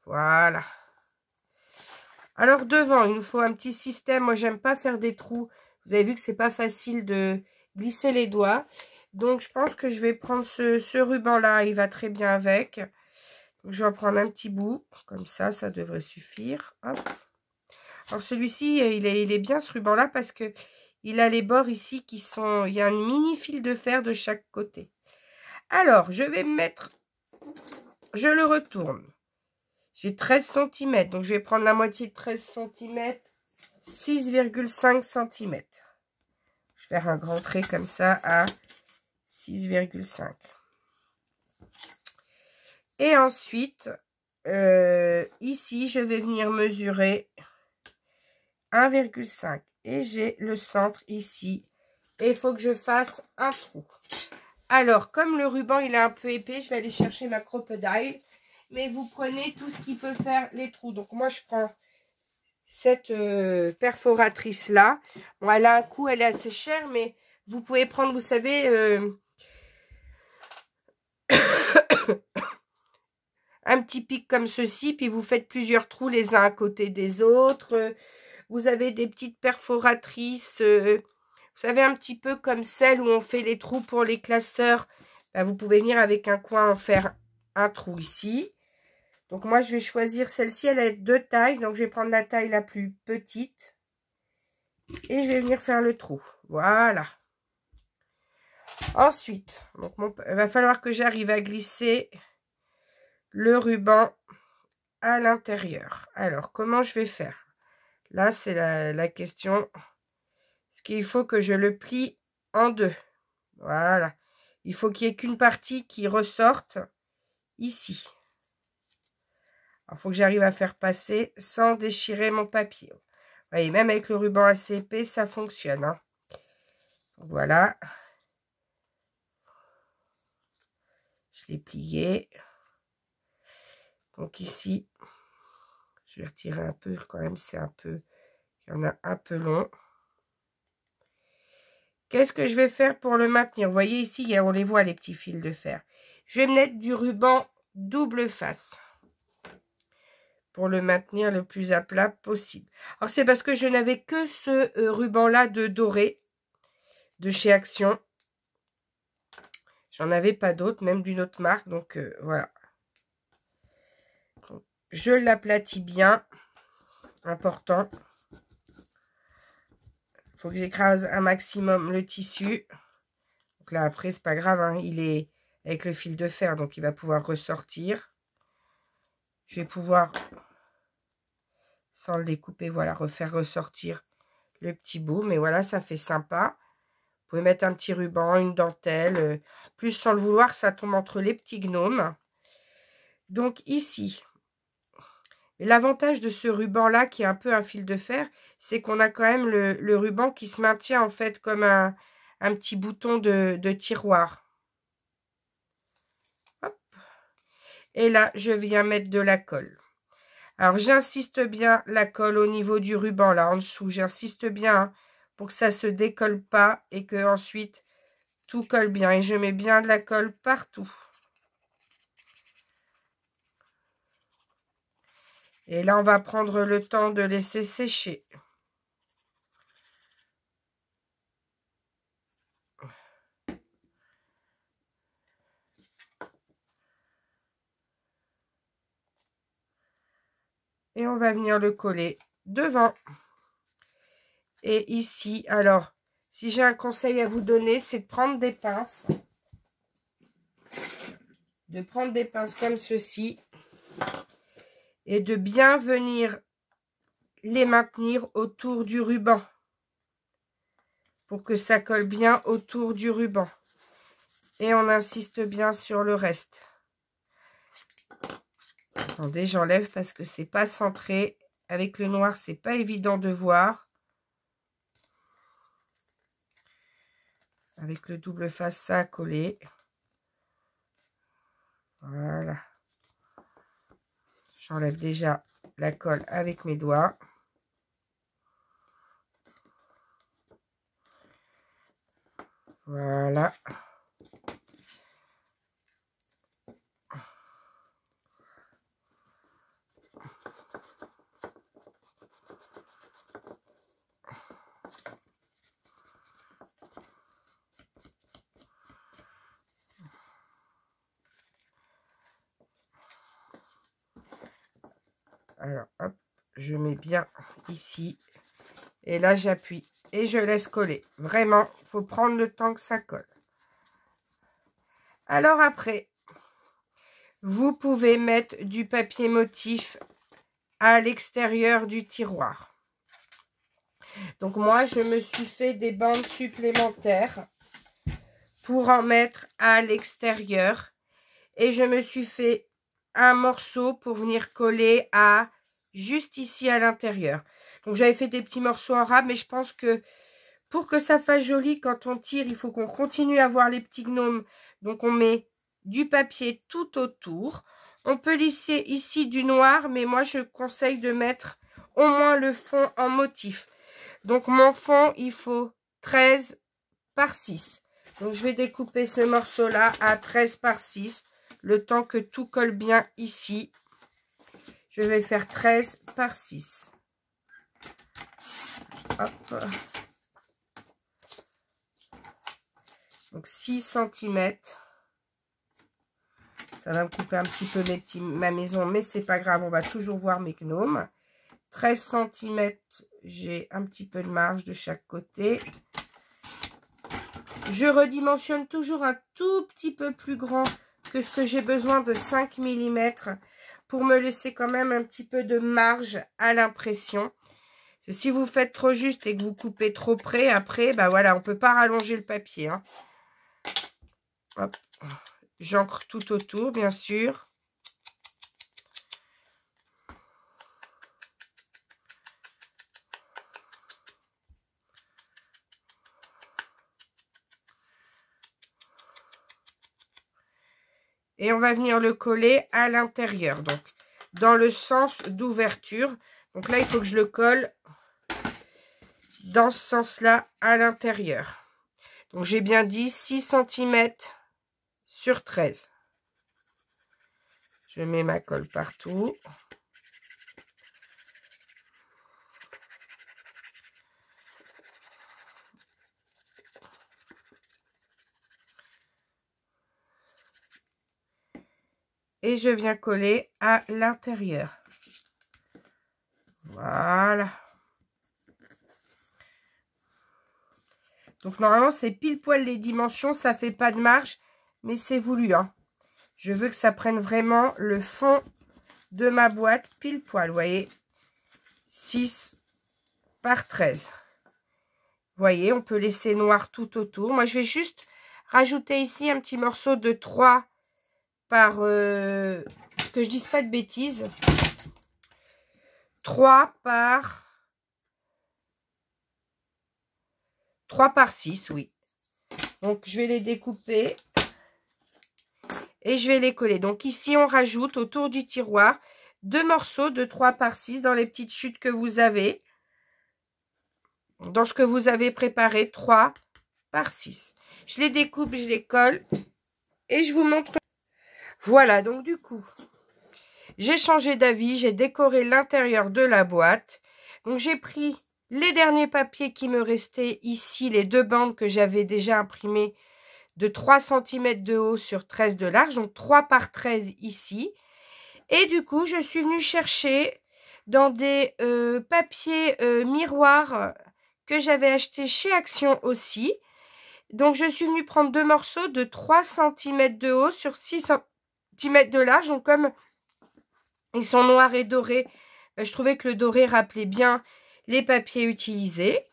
Voilà. Alors devant, il nous faut un petit système. Moi, j'aime pas faire des trous. Vous avez vu que c'est pas facile de glisser les doigts. Donc, je pense que je vais prendre ce ruban-là. Il va très bien avec. Donc, je vais en prendre un petit bout. Comme ça, ça devrait suffire. Hop. Alors, celui-ci, il est bien ce ruban-là parce que il a les bords ici qui sont... Il y a un mini fil de fer de chaque côté. Alors, je vais mettre... Je le retourne. J'ai 13 cm. Donc, je vais prendre la moitié de 13 cm. 6,5 cm. Je vais faire un grand trait comme ça à 6,5. Et ensuite, ici, je vais venir mesurer 1,5. Et j'ai le centre ici. Et il faut que je fasse un trou. Alors, comme le ruban, il est un peu épais, je vais aller chercher ma crocodile. Mais vous prenez tout ce qui peut faire les trous. Donc, moi, je prends cette perforatrice-là. Bon, elle a un coût, elle est assez chère, mais vous pouvez prendre, vous savez... un petit pic comme ceci, puis vous faites plusieurs trous les uns à côté des autres. Vous avez des petites perforatrices, vous savez, un petit peu comme celle où on fait les trous pour les classeurs. Ben, vous pouvez venir avec un coin en faire un trou ici. Donc moi, je vais choisir celle-ci, elle est de taille, donc je vais prendre la taille la plus petite. Et je vais venir faire le trou. Voilà. Ensuite, donc il va falloir que j'arrive à glisser le ruban à l'intérieur. Alors, comment je vais faire? Là, c'est la question. Parce qu'il faut que je le plie en deux. Voilà. Il faut qu'il n'y ait qu'une partie qui ressorte ici. Il faut que j'arrive à faire passer sans déchirer mon papier. Vous voyez, même avec le ruban assez épais, ça fonctionne. Hein. Voilà. Je l'ai plié. Donc ici, je vais retirer un peu quand même, c'est un peu, il y en a un peu long. Qu'est-ce que je vais faire pour le maintenir? Vous voyez ici, on les voit les petits fils de fer. Je vais mettre du ruban double face pour le maintenir le plus à plat possible. Alors c'est parce que je n'avais que ce ruban-là de doré de chez Action. J'en avais pas d'autres, même d'une autre marque, donc voilà. Donc, je l'aplatis bien, important. Il faut que j'écrase un maximum le tissu. Donc là après c'est pas grave, hein, il est avec le fil de fer, donc il va pouvoir ressortir. Je vais pouvoir, sans le découper, voilà, refaire ressortir le petit bout. Mais voilà, ça fait sympa. Vous pouvez mettre un petit ruban, une dentelle. Plus sans le vouloir, ça tombe entre les petits gnomes. Donc ici, l'avantage de ce ruban-là, qui est un peu un fil de fer, c'est qu'on a quand même le ruban qui se maintient en fait comme un petit bouton de tiroir. Hop. Et là, je viens mettre de la colle. Alors, j'insiste bien la colle au niveau du ruban, là, en dessous. J'insiste bien hein, pour que ça ne se décolle pas et que ensuite tout colle bien. Et je mets bien de la colle partout. Et là, on va prendre le temps de laisser sécher. Et on va venir le coller devant. Et ici, alors, si j'ai un conseil à vous donner, c'est de prendre des pinces. De prendre des pinces comme ceci. Et de bien venir les maintenir autour du ruban. Pour que ça colle bien autour du ruban. Et on insiste bien sur le reste. Attendez, j'enlève parce que c'est pas centré. Avec le noir, c'est pas évident de voir. Avec le double face, ça a collé. Voilà. J'enlève déjà la colle avec mes doigts. Voilà. Alors, hop, je mets bien ici. Et là, j'appuie. Et je laisse coller. Vraiment, il faut prendre le temps que ça colle. Alors après, vous pouvez mettre du papier motif à l'extérieur du tiroir. Donc moi, je me suis fait des bandes supplémentaires pour en mettre à l'extérieur. Et je me suis fait un morceau pour venir coller à juste ici à l'intérieur. Donc j'avais fait des petits morceaux en rab, mais je pense que pour que ça fasse joli, quand on tire, il faut qu'on continue à voir les petits gnomes. Donc on met du papier tout autour. On peut lisser ici du noir, mais moi je conseille de mettre au moins le fond en motif. Donc mon fond, il faut 13 par 6. Donc je vais découper ce morceau-là à 13 par 6. le temps que tout colle bien ici. Je vais faire 13 par 6. Hop. Donc 6 cm. Ça va me couper un petit peu ma maison, mais c'est pas grave, on va toujours voir mes gnomes. 13 cm, j'ai un petit peu de marge de chaque côté. Je redimensionne toujours un tout petit peu plus grand que ce que j'ai besoin de 5 mm pour me laisser quand même un petit peu de marge à l'impression. Si vous faites trop juste et que vous coupez trop près, après, bah voilà, on ne peut pas rallonger le papier. Hein. Hop. J'encre tout autour, bien sûr. Et on va venir le coller à l'intérieur, donc dans le sens d'ouverture. Donc là, il faut que je le colle dans ce sens-là à l'intérieur. Donc j'ai bien dit 6 cm sur 13. Je mets ma colle partout. Et je viens coller à l'intérieur. Voilà. Donc normalement c'est pile poil les dimensions, ça fait pas de marge, mais c'est voulu. Hein. Je veux que ça prenne vraiment le fond de ma boîte pile poil. Vous voyez, 6 par 13. Vous voyez, on peut laisser noir tout autour. Moi je vais juste rajouter ici un petit morceau de 3 par... que je dise pas de bêtises. 3 par 6, oui. Donc, je vais les découper et je vais les coller. Donc, ici, on rajoute autour du tiroir 2 morceaux de 3 par 6 dans les petites chutes que vous avez. Dans ce que vous avez préparé, 3 par 6. Je les découpe, je les colle et je vous montre. Voilà, donc du coup, j'ai changé d'avis, j'ai décoré l'intérieur de la boîte. Donc, j'ai pris les derniers papiers qui me restaient ici, les 2 bandes que j'avais déjà imprimées de 3 cm de haut sur 13 de large, donc 3 par 13 ici. Et du coup, je suis venue chercher dans des papiers miroirs que j'avais acheté chez Action aussi. Donc, je suis venue prendre 2 morceaux de 3 cm de haut sur 6 cm de large. Donc, comme ils sont noirs et dorés, je trouvais que le doré rappelait bien les papiers utilisés.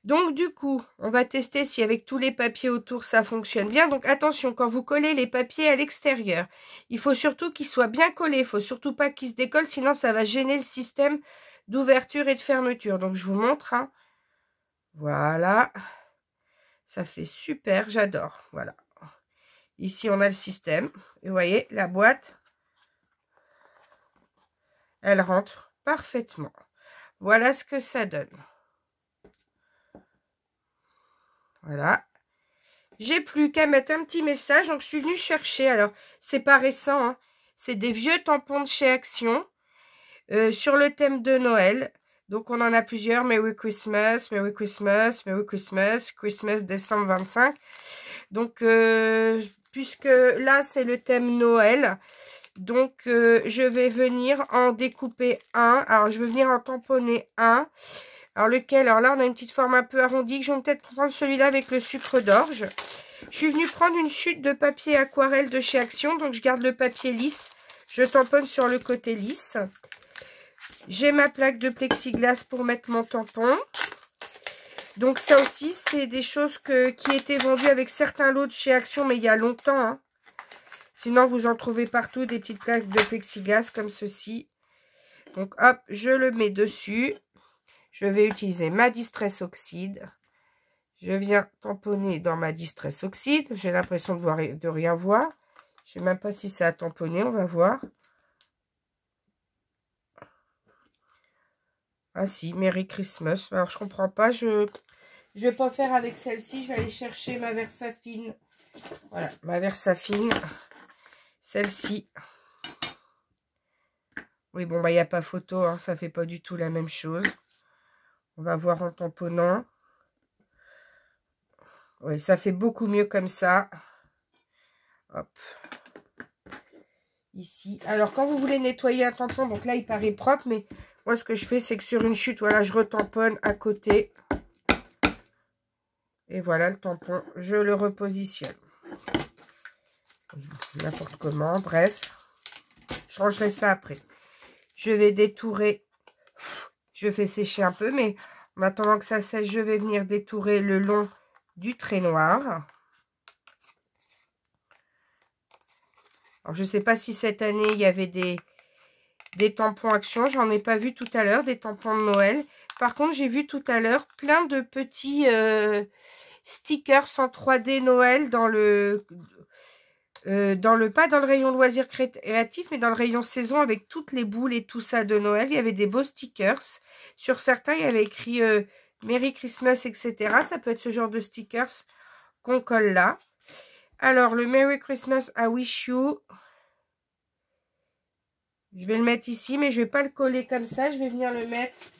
Donc, du coup, on va tester si avec tous les papiers autour, ça fonctionne bien. Donc, attention, quand vous collez les papiers à l'extérieur, il faut surtout qu'ils soient bien collés. Il ne faut surtout pas qu'ils se décollent, sinon ça va gêner le système d'ouverture et de fermeture. Donc, je vous montre. Hein. Voilà. Ça fait super, j'adore. Voilà. Ici, on a le système. Et vous voyez, la boîte, elle rentre parfaitement. Voilà ce que ça donne. Voilà. J'ai plus qu'à mettre un petit message. Donc, je suis venue chercher. Alors, c'est pas récent. Hein. C'est des vieux tampons de chez Action. Sur le thème de Noël. Donc, on en a plusieurs. Merry Christmas, Merry Christmas, Merry Christmas, Christmas décembre 25. Donc, puisque là, c'est le thème Noël. Donc, je vais venir en découper un. Alors, je vais venir en tamponner un. Alors, lequel? Alors là, on a une petite forme un peu arrondie. Je vais peut-être prendre celui-là avec le sucre d'orge. Je suis venue prendre une chute de papier aquarelle de chez Action. Donc, je garde le papier lisse. Je tamponne sur le côté lisse. J'ai ma plaque de plexiglas pour mettre mon tampon. Donc, ça aussi, c'est des choses qui étaient vendues avec certains lots de chez Action, mais il y a longtemps. Hein. Sinon, vous en trouvez partout des petites plaques de plexiglas comme ceci. Donc, hop, je le mets dessus. Je vais utiliser ma Distress Oxide. Je viens tamponner dans ma Distress Oxide. J'ai l'impression de rien voir. Je ne sais même pas si ça a tamponné. On va voir. Ah si, Merry Christmas. Alors, je comprends pas. Je vais pas faire avec celle-ci. Je vais aller chercher ma Versafine. Voilà, ma Versafine. Celle-ci. Oui, bon, bah, il n'y a pas photo, hein, ça fait pas du tout la même chose. On va voir en tamponnant. Oui, ça fait beaucoup mieux comme ça. Hop. Ici. Alors, quand vous voulez nettoyer un tampon, donc là, il paraît propre, mais moi, ce que je fais, c'est que sur une chute, voilà, je retamponne à côté. Et voilà, le tampon, je le repositionne. N'importe comment, bref. Je changerai ça après. Je vais détourer. Je fais sécher un peu, mais en attendant que ça sèche, je vais venir détourer le long du trait noir. Alors, je ne sais pas si cette année, il y avait des tampons Action. J'en ai pas vu tout à l'heure, des tampons de Noël. Par contre, j'ai vu tout à l'heure plein de petits stickers en 3D Noël dans le... pas dans le rayon loisirs créatifs, mais dans le rayon saison avec toutes les boules et tout ça de Noël. Il y avait des beaux stickers. Sur certains, il y avait écrit Merry Christmas, etc. Ça peut être ce genre de stickers qu'on colle là. Alors, le Merry Christmas, I wish you. Je vais le mettre ici, mais je ne vais pas le coller comme ça. Je vais venir le mettre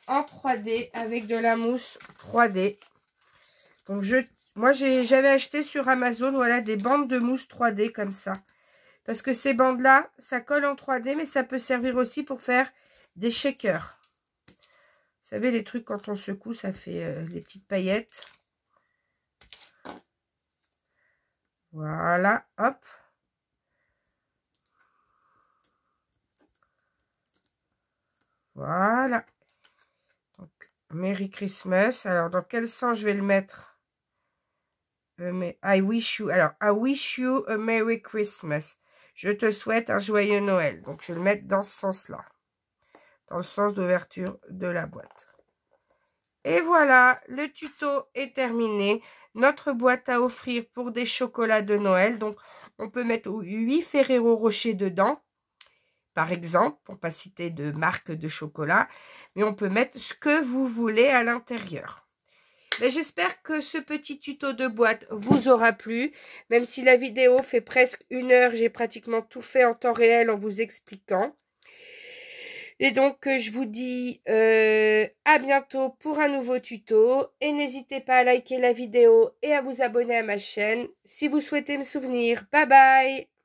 en 3D avec de la mousse 3D. Donc, moi, j'avais acheté sur Amazon, voilà, des bandes de mousse 3D comme ça. Parce que ces bandes-là, ça colle en 3D, mais ça peut servir aussi pour faire des shakers. Vous savez, les trucs, quand on secoue, ça fait des petites paillettes. Voilà, hop. Voilà. Donc, Merry Christmas. Alors, dans quel sens je vais le mettre? I wish you. Alors, I wish you a Merry Christmas. Je te souhaite un joyeux Noël. Donc, je vais le mettre dans ce sens-là. Dans le sens d'ouverture de la boîte. Et voilà, le tuto est terminé. Notre boîte à offrir pour des chocolats de Noël. Donc, on peut mettre 8 Ferrero Rocher dedans. Par exemple, pour ne pas citer de marque de chocolat. Mais on peut mettre ce que vous voulez à l'intérieur. J'espère que ce petit tuto de boîte vous aura plu. Même si la vidéo fait presque 1 heure, j'ai pratiquement tout fait en temps réel en vous expliquant. Et donc, je vous dis à bientôt pour un nouveau tuto. Et n'hésitez pas à liker la vidéo et à vous abonner à ma chaîne si vous souhaitez me souvenir. Bye bye!